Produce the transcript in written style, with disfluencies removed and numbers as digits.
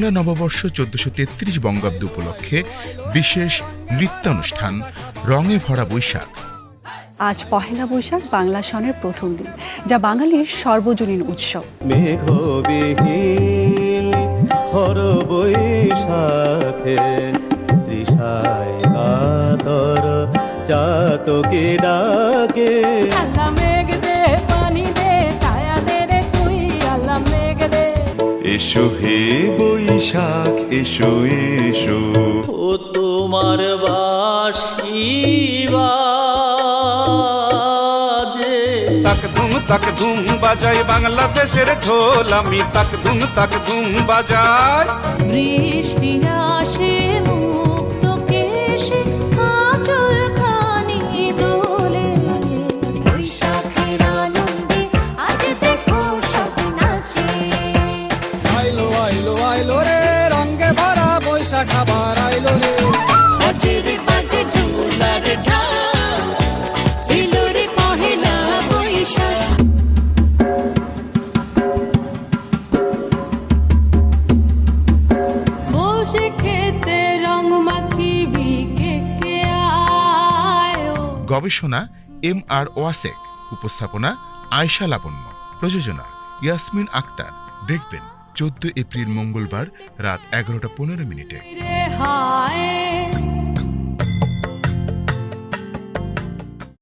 বাংলা নববর্ষ ১৪৩৩ বঙ্গাব্দ উপলক্ষে বিশেষ নৃত্যানুষ্ঠান রঙে ভরা বৈশাখ। আজ পহেলা বৈশাখ বাংলা সনের প্রথম দিন, যা বাঙালির সর্বজনীন উৎসব। মেঘবিহীন হর বৈশাখে তৃষায় কাতর চাতকে ডাকে। আল্লাহ মেঘ দে পানি দে ছায়া দে রে তুই আল্লাহ মেঘ দে। এসো হে বৈশাখ এসো এসো, ও তোমার বাঁশি বাজে। তাক ধুম বাজাই বাংলাদেশের ঢোল, আমি তাক ধুম বাজাই। বৃষ্টি আসে মুক্ত কেশে আঁচল খানি দোলে। বৈশাখের আনন্দে আজ দেখো সব নাচে। আইলো আইলো আইলো রে রঙে ভরা বৈশাখ আবার আইলো রে। বাজে রে বাজে ঢোলার ঢাক, এলো রে পহেলা বৈশাখ। বসে খেতে রং মাখিবি কে কে আয়। গবেষণা MR ওয়াসেক, উপস্থাপনা আয়শা লাবণ্য, প্রযোজনা ইয়াসমিন আক্তার। দেখবেন 14 এপ্রিল মঙ্গলবার রাত 11:15। রে হায়